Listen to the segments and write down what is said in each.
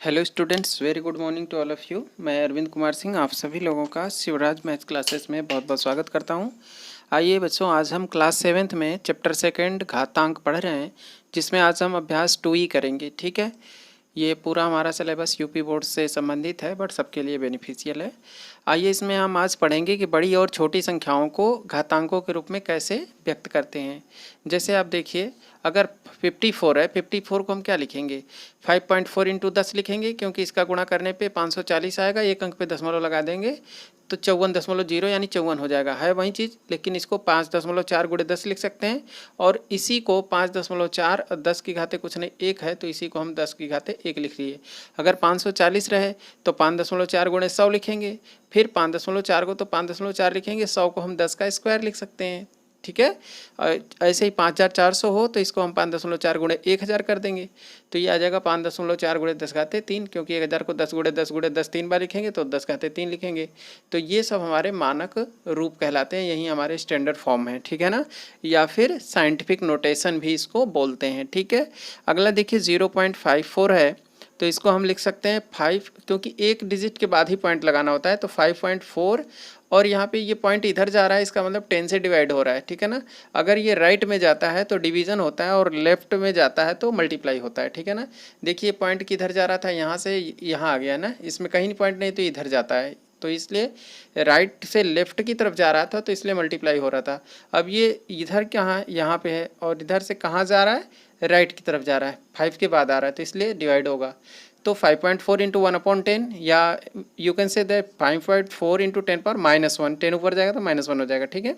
Hello students, very good morning to all of you. मैं अरविंद कुमार सिंह आप सभी लोगों का शिवराज मैथ्स क्लासेस में बहुत बहुत स्वागत करता हूं। आइए बच्चों, आज हम क्लास 7th में चैप्टर 2 घातांक पढ़ रहे हैं, जिसमें आज हम अभ्यास 2 ही करेंगे। ठीक है, ये पूरा हमारा सिलेबस यूपी बोर्ड से संबंधित है, बट सबके लिए बेनिफिशियल है। आइए इसमें हम आज पढ़ेंगे कि बड़ी और छोटी संख्याओं को घातांकों के रूप में कैसे व्यक्त करते हैं। जैसे आप देखिए, अगर 54 है, 54 को हम क्या लिखेंगे? 5.4 इंटू 10 लिखेंगे, क्योंकि इसका गुणा करने पे 540 आएगा। एक अंक पे दशमलव लगा देंगे तो 54.0 यानी 54 हो जाएगा। है वही चीज़, लेकिन इसको 5.4 गुणे 10 लिख सकते हैं। और इसी को 5.4 और 10 की घाते कुछ नहीं 1 है, तो इसी को हम 10 की घाते 1 लिख लिए। अगर 540 रहे तो 5.4 गुणे 100 लिखेंगे, फिर 5.4 को तो 5.4 लिखेंगे, 100 को हम 10 का स्क्वायर लिख सकते हैं। ठीक है, ऐसे ही 5400 हो तो इसको हम 5.4 गुणे 1000 कर देंगे, तो ये आ जाएगा 5.4 गुणे 10 घाते 3, क्योंकि 1000 को 10 गुणे 10 गुणे 10 3 बार लिखेंगे तो 10 घाते 3 लिखेंगे। तो ये सब हमारे मानक रूप कहलाते हैं, यही हमारे स्टैंडर्ड फॉर्म है। ठीक है ना, या फिर साइंटिफिक नोटेशन भी इसको बोलते हैं। ठीक है, अगला देखिए 0.54 है, तो इसको हम लिख सकते हैं 5, क्योंकि एक डिजिट के बाद ही पॉइंट लगाना होता है, तो 5.4 और यहाँ पे ये पॉइंट इधर जा रहा है, इसका मतलब 10 से डिवाइड हो रहा है। ठीक है ना, अगर ये राइट में जाता है तो डिवीज़न होता है, और लेफ्ट में जाता है तो मल्टीप्लाई होता है। ठीक है ना, देखिए पॉइंट किधर जा रहा था, यहाँ से यहाँ आ गया ना, इसमें कहीं पॉइंट नहीं तो इधर जाता है, तो इसलिए राइट से लेफ्ट की तरफ जा रहा था, तो इसलिए मल्टीप्लाई हो रहा था। अब ये इधर कहाँ, यहाँ पे है, और इधर से कहाँ जा रहा है, राइट की तरफ जा रहा है, 5 के बाद आ रहा है, तो इसलिए डिवाइड होगा। तो 5.4 इंटू 1/10, या you can say that 5.4 into 10 power -1, 10 ऊपर जाएगा तो -1 हो जाएगा। ठीक है,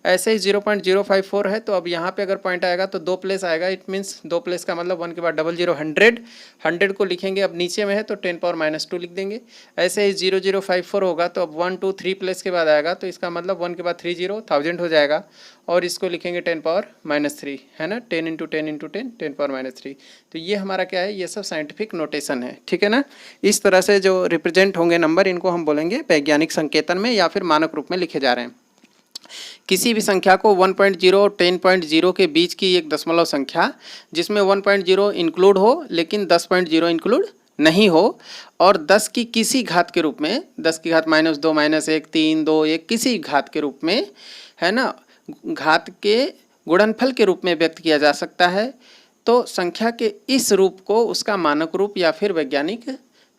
ऐसे ही 0.054 है, तो अब यहाँ पे अगर पॉइंट आएगा तो 2 प्लेस आएगा, इट मीन्स 2 प्लेस का मतलब 1 के बाद 00 100, 100 को लिखेंगे, अब नीचे में है तो 10 पावर -2 लिख देंगे। ऐसे ही 0054 होगा, तो अब 1 2 3 प्लेस के बाद आएगा, तो इसका मतलब 1 के बाद 30 1000 हो जाएगा, और इसको लिखेंगे 10 पावर -3, है ना, 10 इंटू 10 इंटू 10 10 पावर -3। तो ये हमारा क्या है, ये सब साइंटिफिक नोटेशन है। ठीक है ना, इस तरह से जो रिप्रेजेंट होंगे नंबर, इनको हम बोलेंगे वैज्ञानिक संकेतन में या फिर मानक रूप में लिखे जा रहे हैं। किसी भी संख्या को 1.0 और 10.0 के बीच की एक दशमलव संख्या, जिसमें 1.0 इंक्लूड हो लेकिन 10.0 इंक्लूड नहीं हो, और 10 की किसी घात के रूप में, 10 की घात -2 -1 3 2 1 किसी घात के रूप में, है ना, घात के गुणनफल के रूप में व्यक्त किया जा सकता है। तो संख्या के इस रूप को उसका मानक रूप या फिर वैज्ञानिक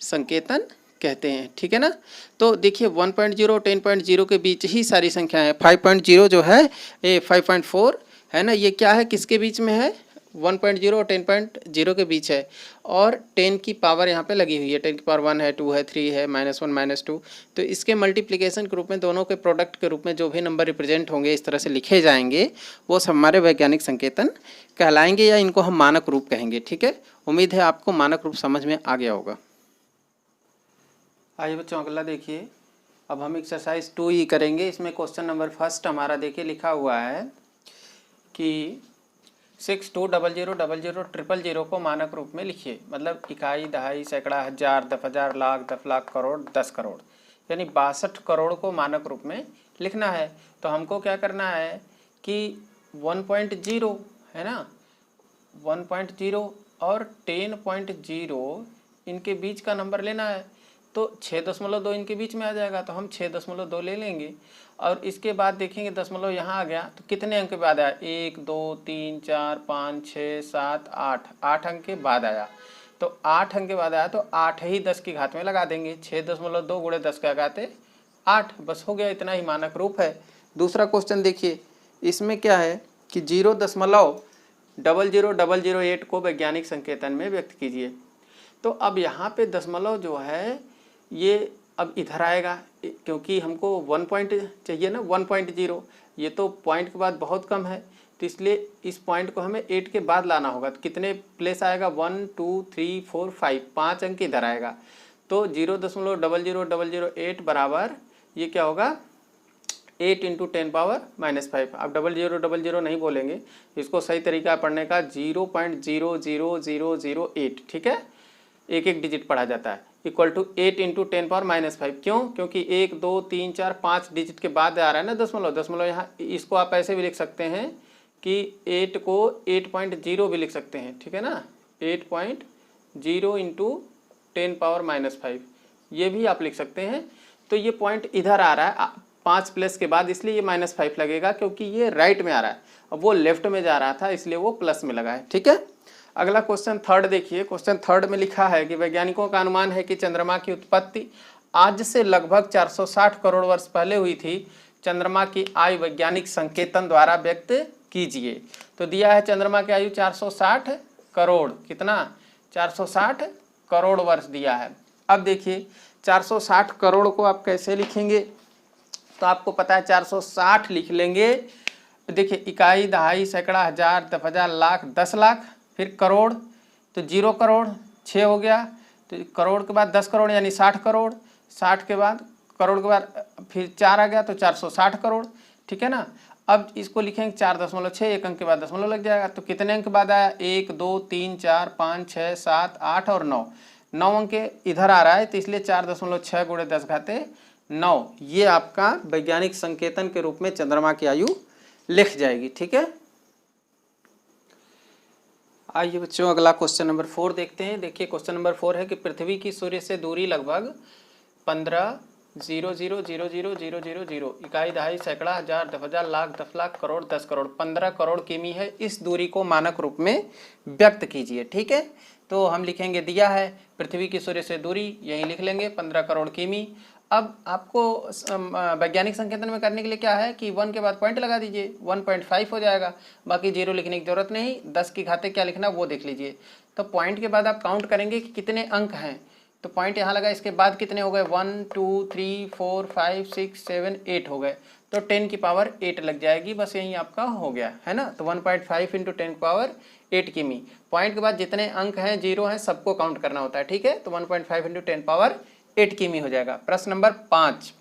संकेतन कहते हैं। ठीक है ना, तो देखिए 1.0 और 10.0 के बीच ही सारी संख्याएं हैं। 5.0 जो है, ये 5.4 है ना, ये क्या है, किसके बीच में है, 1.0 और 10.0 के बीच है, और 10 की पावर यहाँ पे लगी हुई है, 10 की पावर 1 है, 2 है, 3 है, -1 -2, तो इसके मल्टीप्लिकेशन के रूप में, दोनों के प्रोडक्ट के रूप में जो भी नंबर रिप्रेजेंट होंगे इस तरह से लिखे जाएंगे, वो सब हमारे वैज्ञानिक संकेतन कहलाएंगे, या इनको हम मानक रूप कहेंगे। ठीक है, उम्मीद है आपको मानक रूप समझ में आ गया होगा। आइए बच्चों, अगला देखिए, अब हम एक्सरसाइज 2 ही करेंगे। इसमें क्वेश्चन नंबर फर्स्ट हमारा देखिए लिखा हुआ है कि 6200000000 को मानक रूप में लिखिए, मतलब इकाई, दहाई, सैकड़ा, हजार, 10,000, लाख, 10 लाख, करोड़, 10 करोड़, यानी 62 करोड़ को मानक रूप में लिखना है। तो हमको क्या करना है कि 1.0 है ना, 1.0 और 10.0 इनके बीच का नंबर लेना है, तो 6.2 इनके बीच में आ जाएगा, तो हम 6.2 ले लेंगे। और इसके बाद देखेंगे दशमलव यहाँ आ गया, तो कितने अंक के बाद आया, 1 2 3 4 5 6 7 8, 8 अंक के बाद आया। तो 8 अंक के बाद आया, तो 8 ही 10 की घात में लगा देंगे, 6.2 गुणे 10 का घाते 8, बस हो गया, इतना ही मानक रूप है। दूसरा क्वेश्चन देखिए, इसमें क्या है कि 0.00008 को वैज्ञानिक संकेतन में व्यक्त कीजिए। तो अब यहाँ पे दशमलव जो है ये अब इधर आएगा, क्योंकि हमको 1 पॉइंट चाहिए ना, 1.0, ये तो पॉइंट के बाद बहुत कम है, तो इसलिए इस पॉइंट को हमें 8 के बाद लाना होगा। तो कितने प्लेस आएगा, 1 2 3 4 5, 5 अंक इधर आएगा। तो 0.00008 बराबर ये क्या होगा, 8 इंटू 10 पावर -5। अब 0000 नहीं बोलेंगे, इसको सही तरीका पढ़ने का 0.00008, ठीक है, एक एक डिजिट पढ़ा जाता है, इक्वल टू 8 इंटू 10 पावर -5। क्यों, क्योंकि 1 2 3 4 5 डिजिट के बाद आ रहा है ना दशमलव यहाँ, इसको आप ऐसे भी लिख सकते हैं कि 8 को 8.0 भी लिख सकते हैं। ठीक है ना, 8.0 इंटू 10 पावर -5, ये भी आप लिख सकते हैं। तो ये पॉइंट इधर आ रहा है 5 प्लस के बाद, इसलिए ये -5 लगेगा क्योंकि ये राइट में आ रहा है, अब वो लेफ्ट में जा रहा था इसलिए वो प्लस में लगा है। ठीक है, अगला क्वेश्चन थर्ड देखिए। क्वेश्चन थर्ड में लिखा है कि वैज्ञानिकों का अनुमान है कि चंद्रमा की उत्पत्ति आज से लगभग 460 करोड़ वर्ष पहले हुई थी। चंद्रमा की आयु वैज्ञानिक संकेतन द्वारा व्यक्त कीजिए। तो दिया है चंद्रमा की आयु 460 करोड़, कितना 460 करोड़ वर्ष दिया है। अब देखिए 460 करोड़ को आप कैसे लिखेंगे, तो आपको पता है 460 लिख लेंगे। देखिए इकाई, दहाई, सैकड़ा, हजार, 10,000, लाख, 10 लाख, फिर करोड़, तो 0 करोड़ 6 हो गया, तो करोड़ के बाद 10 करोड़ यानी 60 करोड़, 60 के बाद करोड़ के बाद फिर 4 आ गया तो 460 करोड़। ठीक है ना, अब इसको लिखेंगे 4.6, एक अंक के बाद दशमलव लग जाएगा। तो कितने अंक बाद आया, 1 2 3 4 5 6 7 8 और 9, 9 अंक इधर आ रहा है, तो इसलिए 4.6 × 10⁻9 ये आपका वैज्ञानिक संकेतन के रूप में चंद्रमा की आयु लिख जाएगी। ठीक है, आइए बच्चों अगला क्वेश्चन नंबर 4 देखते हैं। देखिए क्वेश्चन नंबर 4 है कि पृथ्वी की सूर्य से दूरी लगभग 15,000,000,000 इकाई, दहाई, सैकड़ा, हजार, 10,000, लाख, 10 लाख, करोड़, 10 करोड़, 15 करोड़ किमी है। इस दूरी को मानक रूप में व्यक्त कीजिए। ठीक है, तो हम लिखेंगे, दिया है पृथ्वी की सूर्य से दूरी, यही लिख लेंगे 15 करोड़ किमी। अब आपको वैज्ञानिक संकेतन में करने के लिए क्या है कि 1 के बाद पॉइंट लगा दीजिए, 1.5 हो जाएगा, बाकी 0 लिखने की जरूरत नहीं। 10 की घाते क्या लिखना वो देख लीजिए। तो पॉइंट के बाद आप काउंट करेंगे कि कितने अंक हैं, तो पॉइंट यहाँ लगा, इसके बाद कितने हो गए, 1 2 3 4 5 6 7 8 हो गए, तो 10 की पावर 8 लग जाएगी, बस यही आपका हो गया है ना। तो 1.5 × 10 की पावर 8 किमी। पॉइंट के बाद जितने अंक हैं, 0 हैं, सबको काउंट करना होता है। ठीक है, तो 1.5 × 10 की पावर 8 किमी हो जाएगा। प्रश्न नंबर 5,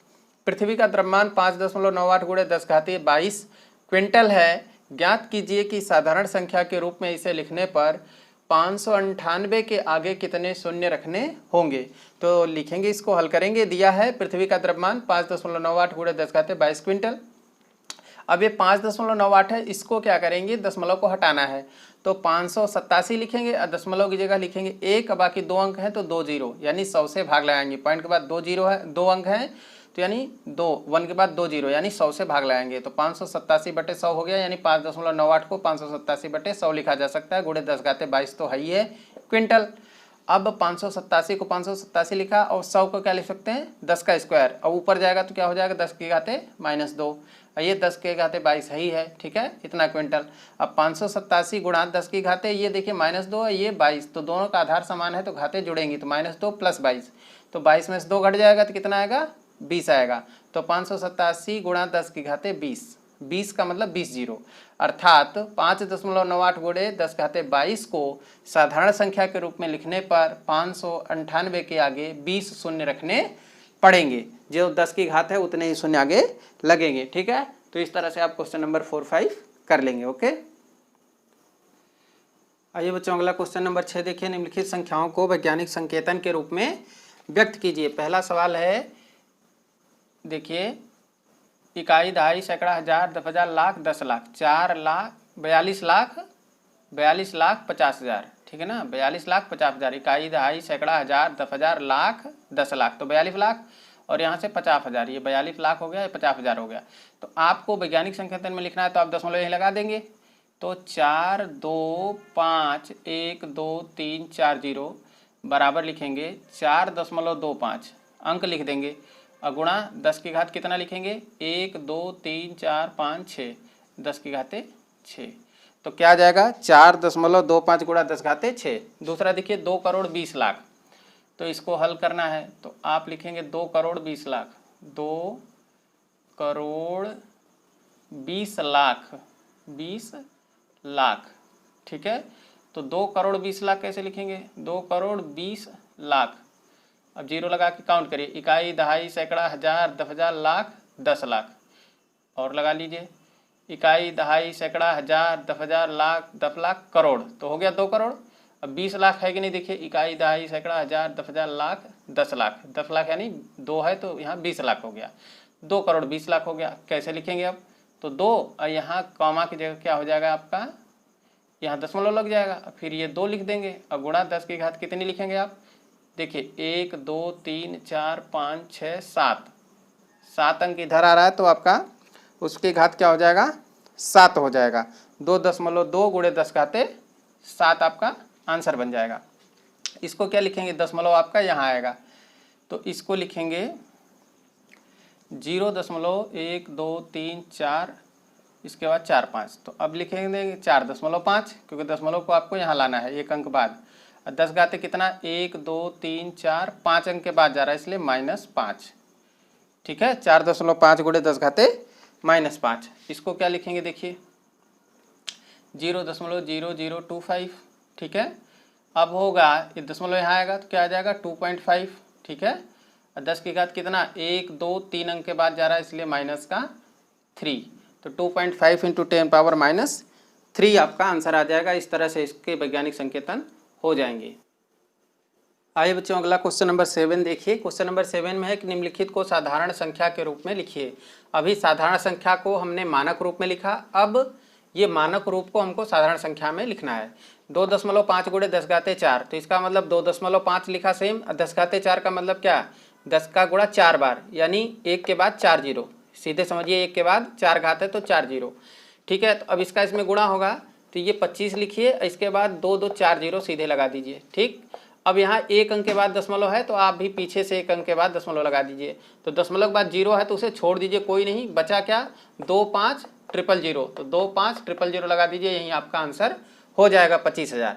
पृथ्वी का द्रव्यमान 5.98 × 10⁻22 क्विंटल है। ज्ञात कीजिए कि साधारण संख्या के रूप में इसे लिखने पर 598 के आगे कितने शून्य रखने होंगे। तो लिखेंगे, इसको हल करेंगे। दिया है पृथ्वी का द्रव्यमान 5.98 × 10⁻22 क्विंटल। अब ये 5.98 है, इसको क्या करेंगे, दशमलव को हटाना है, तो 587 लिखेंगे और दशमलव की जगह लिखेंगे 1, बाकी 2 अंक हैं तो 2 0, यानी 100 से भाग लगाएंगे। पॉइंट के बाद 2 0 है, 2 अंक हैं तो यानी 2, 1 के बाद 2 0 यानी 100 से भाग लगाएंगे, तो 587/100 हो गया, यानी 5.98 को 587/100 लिखा जा सकता है। × 10⁻22 तो है ही है क्विंटल। अब 587 को 587 लिखा और 100 को क्या लिख सकते हैं, 10 का स्क्वायर। अब ऊपर जाएगा तो क्या हो जाएगा, 10 की घाते -2, ये 10 के घाते 22 है ही है। ठीक है, इतना क्विंटल। अब 587 × 10 की घाते, ये देखिए -2 है, ये 22, तो दोनों का आधार समान है तो घाते जुड़ेंगी, तो -2 + 22, तो 22 में से 2 घट जाएगा तो कितना आएगा, 20 आएगा। तो 587 × 10 की घाते 20, 20 का मतलब 20 0, अर्थात 5.98 × 10⁻22 को साधारण संख्या के रूप में लिखने पर 598 के आगे 20 शून्य रखने पड़ेंगे। जो 10 की घात है उतने ही शून्य आगे लगेंगे। ठीक है, तो इस तरह से आप क्वेश्चन नंबर 4 5 कर लेंगे। ओके, आइए बच्चों अगला क्वेश्चन नंबर 6 देखिए। निम्नलिखित संख्याओं को वैज्ञानिक संकेतन के रूप में व्यक्त कीजिए। पहला सवाल है, देखिए इकाई, दहाई, सैकड़ा, हजार, 10,000, लाख, 10 लाख, 42 लाख 50,000। ठीक है ना, 42 लाख 50,000, इकाई, दहाई, सैकड़ा, हजार, 10,000, लाख, 10 लाख, तो 42 लाख और यहाँ से 50,000, ये 42 लाख हो गया, ये 50,000 हो गया। तो आपको वैज्ञानिक संकेतन में लिखना है तो आप दशमलव यहीं लगा देंगे, तो 4 2 5 1 2 3 4 0 बराबर लिखेंगे 4.25 अंक लिख देंगे और गुणा 10 की घात कितना लिखेंगे, 1 2 3 4 5 6, 10 की घाते 6, तो क्या आ जाएगा 4.25 × 10⁻6। दूसरा देखिए 2 करोड़ 20 लाख, तो इसको हल करना है तो आप लिखेंगे 2 करोड़ 20 लाख, 2 करोड़ 20 लाख, 20 लाख। ठीक है, तो 2 करोड़ 20 लाख कैसे लिखेंगे, 2 करोड़ 20 लाख। अब 0 लगा के काउंट करिए, इकाई, दहाई, सैकड़ा, हजार, 10,000, लाख, 10 लाख, और लगा लीजिए इकाई, दहाई, सैकड़ा, हजार, 10,000, लाख, 10 लाख, करोड़, तो हो गया 2 करोड़। अब 20 लाख है कि नहीं, देखिए इकाई, दहाई, सैकड़ा, हजार, 10,000, लाख, 10 लाख, 10 लाख यानी 2 है तो यहाँ 20 लाख हो गया, 2 करोड़ 20 लाख हो गया। कैसे लिखेंगे अब, तो 2 और यहाँ कॉमा की जगह क्या हो जाएगा आपका, यहाँ दशमलव लग जाएगा, फिर ये 2 लिख देंगे और गुणा 10 की घात कितनी लिखेंगे आप, देखिए 1 2 3 4 5 6 7, 7 अंक इधर आ रहा है तो आपका उसकी घात क्या हो जाएगा, 7 हो जाएगा। 2.2 गुणे 10⁻7 आपका आंसर बन जाएगा। इसको क्या लिखेंगे, दशमलव आपका यहाँ आएगा तो इसको लिखेंगे 0.123 इसके बाद 4 5, तो अब लिखेंगे 4.5 क्योंकि दशमलव को आपको यहाँ लाना है एक अंक बाद। 10 घाते कितना 1 2 3 4 5 अंक के बाद जा रहा है इसलिए -5। ठीक है, 4.5 गुणे 10 घाते -5। इसको क्या लिखेंगे देखिए 0.0025। ठीक है, अब होगा ये दशमलव यहाँ आएगा तो क्या आ जाएगा 2.5। ठीक है, 10 की घात कितना 1 2 3 अंक के बाद जा रहा है इसलिए -3, तो 2.5 × 10⁻³ आपका आंसर आ जाएगा। इस तरह से इसके वैज्ञानिक संकेतन हो जाएंगे। आइए बच्चों अगला क्वेश्चन नंबर 7 देखिए। क्वेश्चन नंबर 7 में है कि निम्नलिखित को साधारण संख्या के रूप में लिखिए। अभी साधारण संख्या को हमने मानक रूप में लिखा, अब ये मानक रूप को हमको साधारण संख्या में लिखना है। 2.5 गुणे 10⁻4, तो इसका मतलब 2.5 लिखा सेम। 10⁻4 का मतलब क्या, 10 का गुणा 4 बार, यानी 1 के बाद 4 जीरो, सीधे समझिए 1 के बाद 4 घात है तो 4 जीरो। ठीक है, तो अब इसका इसमें गुणा होगा तो ये 25 लिखिए, इसके बाद 2 2 4 जीरो सीधे लगा दीजिए। ठीक, अब यहाँ 1 अंक के बाद दशमलव है तो आप भी पीछे से 1 अंक के बाद दशमलव लगा दीजिए। तो दशमलव के बाद 0 है तो उसे छोड़ दीजिए, कोई नहीं बचा। क्या 2 5 000, तो 2 5 000 लगा दीजिए, यही आपका आंसर हो जाएगा 25,000।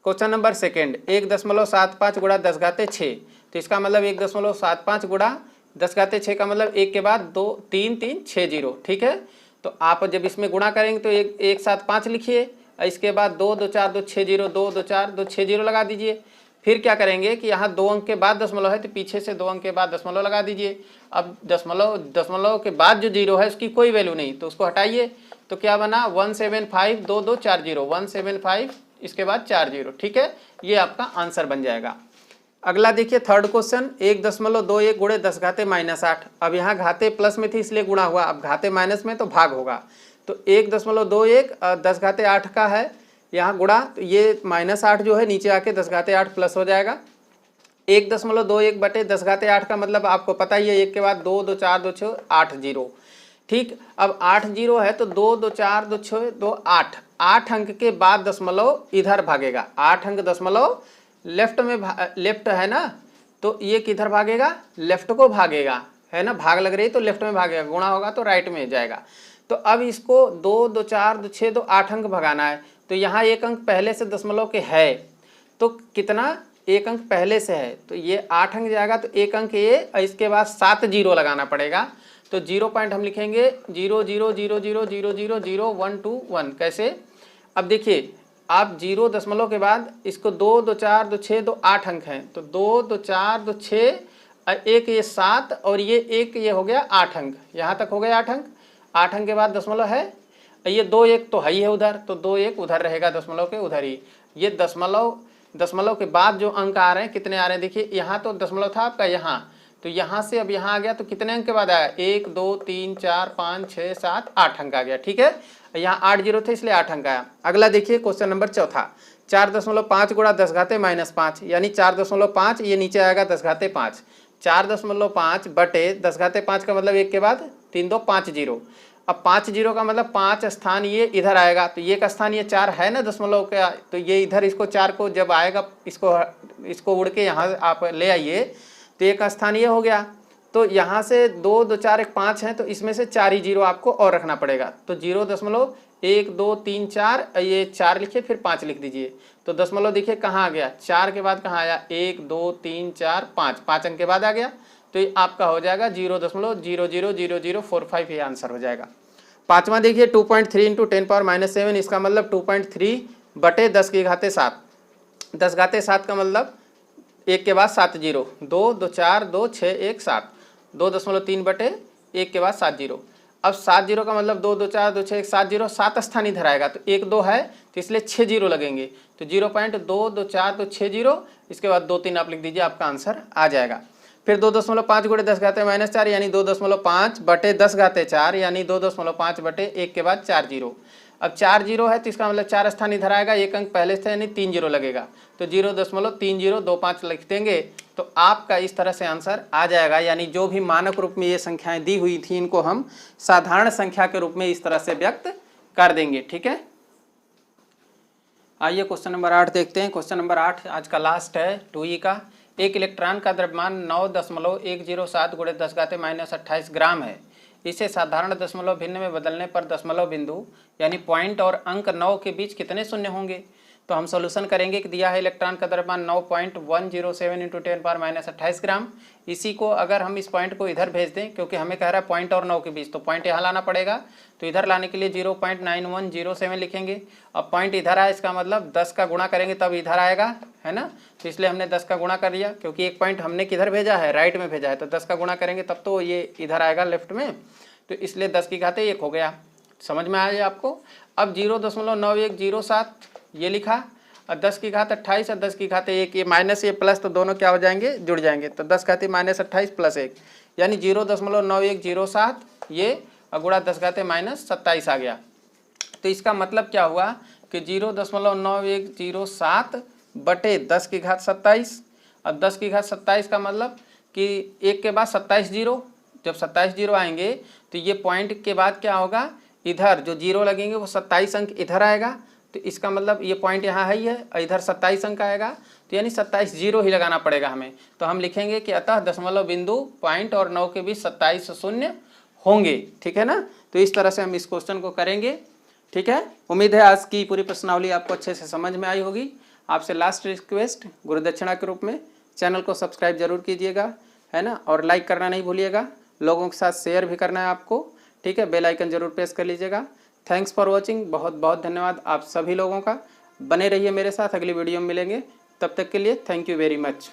क्वेश्चन नंबर 2, 1.75 गुणा 10⁻6, तो इसका मतलब 1.75 गुणा 10⁻6 का मतलब 1 के बाद 2 3 3 6 जीरो। ठीक है, तो आप जब इसमें गुणा करेंगे तो 1 7 5 लिखिए, इसके बाद 2 2 4 2 6 जीरो, 2 2 4 2 6 जीरो लगा दीजिए। फिर क्या करेंगे कि यहाँ 2 अंक के बाद दशमलव है तो पीछे से 2 अंक के बाद दशमलव लगा दीजिए। अब दशमलव के बाद जो जीरो है उसकी कोई वैल्यू नहीं, तो उसको हटाइए। तो क्या बना 175 2 2 4 जीरो, 175 इसके बाद 4 जीरो। ठीक है, ये आपका आंसर बन जाएगा। अगला देखिए थर्ड क्वेश्चन, 1.21 गुणे 10⁻8। अब यहाँ घाते प्लस में थी इसलिए गुणा हुआ, अब घाते माइनस में तो भाग होगा। तो 1.21 10⁻8 का है यहाँ गुणा, तो ये -8 जो है नीचे आके 10⁻8 प्लस हो जाएगा। 1.21 बटे 10⁻8 का मतलब आपको पता ही है, 1 के बाद 2 2 4 2 6 8 जीरो। ठीक, अब 8 जीरो है तो 2 2 4 2 6 2 8, 8 अंक के बाद दशमलव इधर भागेगा। 8 अंक दशमलव लेफ्ट में लेफ्ट है ना, तो ये किधर भागेगा, लेफ्ट को भागेगा, है ना, भाग लग रही तो लेफ्ट में भागेगा, गुणा होगा तो राइट में जाएगा। तो अब इसको 2 2 4 2 6 2 8 अंक भगाना है, तो यहाँ 1 अंक पहले से दशमलव के है, तो कितना 1 अंक पहले से है तो ये 8 अंक जाएगा, तो 1 अंक ये, इसके बाद 7 जीरो लगाना पड़ेगा। तो 0 पॉइंट हम लिखेंगे 0 0 0 0 0 0 0 1 2 1। कैसे, अब देखिए आप 0 दशमलव के बाद इसको 2 2 4 2 6 2 8 अंक हैं, तो 2 2 4 2 6 1 ये 7 और ये 1 ये हो गया 8 अंक, यहाँ तक हो गया 8 अंक। 8 अंक के बाद दशमलव है, ये 2 1 तो है ही है उधर, तो 2 1 उधर रहेगा दशमलव के उधर ही। ये दशमलव के बाद जो अंक आ रहे हैं कितने आ रहे हैं देखिए, यहाँ तो दशमलव था आपका यहाँ, तो यहाँ से अब यहाँ आ गया तो कितने अंक के बाद आया 1 2 3 4 5 6 7 8 अंक आ गया। ठीक है, यहाँ 8 जीरो थे इसलिए 8 अंक आया। अगला देखिए क्वेश्चन नंबर 4, 4.5 गुणा 10⁻5, यानी 4.5 ये नीचे आएगा 10⁻5, 4.5 बटे 10⁻5 का मतलब 1 के बाद 3 2 5 जीरो। अब 5 जीरो का मतलब 5 स्थान ये इधर आएगा, तो ये का स्थान ये 4 है ना दशमलव का, तो ये इधर इसको 4 को जब आएगा इसको उड़ के यहाँ आप ले आइए तो एक स्थान ये हो गया। तो यहाँ से 2 2 4 1 5 है, तो इसमें से 4 ही जीरो आपको और रखना पड़ेगा। तो 0.1 2 3 4 ये 4 लिखिए, फिर 5 लिख दीजिए। तो दशमलव देखिए कहाँ आ गया, 4 के बाद कहाँ आया 1 2 3 4 5, 5 अंक के बाद आ गया, तो ये आपका हो जाएगा 0.000045, ये आंसर हो जाएगा। पाँचवा देखिए 2.3 × 10⁻7, इसका मतलब 2.3 बटे 10⁻7। 10⁻7 का मतलब 1 के बाद 7 जीरो, 2 2 4 2 6 1 7, 2.3 बटे 1 के बाद 7 जीरो। अब 7 जीरो का मतलब 2 2 4 2 6 1 7 जीरो, 7 स्थान इधर आएगा, तो 1 2 है तो इसलिए 6 जीरो लगेंगे, तो 0.2 2 4 2 6 जीरो, इसके बाद 2 3 आप लिख दीजिए, आपका आंसर आ जाएगा। फिर 2.5 गुणे 10⁻4, यानी 2.5 बटे 10⁻4, यानी 2.5 बटे 1 के बाद 4 जीरो। अब 4 जीरो है तो इसका मतलब 4 स्थान इधर आएगा, एक अंक पहले से यानी 3 जीरो लगेगा, तो 0.3025 लिख देंगे तो आपका इस तरह से आंसर आ जाएगा। यानी जो भी मानक रूप में ये संख्याएं दी हुई थी इनको हम साधारण संख्या के रूप में इस तरह से व्यक्त कर देंगे। ठीक है, आइए क्वेश्चन नंबर 8 देखते हैं। क्वेश्चन नंबर 8 आज का लास्ट है 2E का। एक इलेक्ट्रॉन का द्रव्यमान 9.107 गुणे 10⁻⁻28 ग्राम है। इसे साधारण दशमलव भिन्न में बदलने पर दशमलव बिंदु यानी पॉइंट और अंक 9 के बीच कितने शून्य होंगे। तो हम सॉल्यूशन करेंगे कि दिया है इलेक्ट्रॉन का द्रव्यमान 9.107 × 10⁻⁻28 ग्राम। इसी को अगर हम इस पॉइंट को इधर भेज दें, क्योंकि हमें कह रहा है पॉइंट और 9 के बीच, तो पॉइंट यहाँ लाना पड़ेगा, तो इधर लाने के लिए 0.9107 लिखेंगे। अब पॉइंट इधर आया, इसका मतलब 10 का गुणा करेंगे तब इधर आएगा, है ना। तो इसलिए हमने 10 का गुणा कर लिया, क्योंकि एक पॉइंट हमने किधर भेजा है, राइट में भेजा है, तो 10 का गुणा करेंगे तब तो ये इधर आएगा लेफ्ट में, तो इसलिए 10 की घात 1 हो गया। समझ में आया आपको। अब 0.9107 ये लिखा, और 10 की घात 28 और 10 की घात 1, ये माइनस ये प्लस, तो दोनों क्या हो जाएंगे, जुड़ जाएंगे, तो 10 घात -28 + 1 यानी 0.9107 ये, और गुणा 10 घात -27 आ गया। तो इसका मतलब क्या हुआ कि 0.9107 बटे 10 की घात 27, और 10 की घात 27 का मतलब कि 1 के बाद 27 जीरो, जब 27 जीरो आएंगे तो ये पॉइंट के बाद क्या होगा, इधर जो जीरो लगेंगे वो 27 अंक इधर आएगा, तो इसका मतलब ये पॉइंट यहाँ है ही है, और इधर 27 अंक आएगा, तो यानी 27 जीरो ही लगाना पड़ेगा हमें। तो हम लिखेंगे कि अतः दशमलव बिंदु पॉइंट और 9 के बीच 27 शून्य होंगे। ठीक है ना, तो इस तरह से हम इस क्वेश्चन को करेंगे। ठीक है, उम्मीद है आज की पूरी प्रश्नावली आपको अच्छे से समझ में आई होगी। आपसे लास्ट रिक्वेस्ट गुरुदक्षिणा के रूप में चैनल को सब्सक्राइब जरूर कीजिएगा, है ना, और लाइक करना नहीं भूलिएगा, लोगों के साथ शेयर भी करना है आपको। ठीक है, बेल आइकन जरूर प्रेस कर लीजिएगा। थैंक्स फॉर वॉचिंग, बहुत बहुत धन्यवाद आप सभी लोगों का। बने रहिए मेरे साथ, अगली वीडियो में मिलेंगे, तब तक के लिए थैंक यू वेरी मच।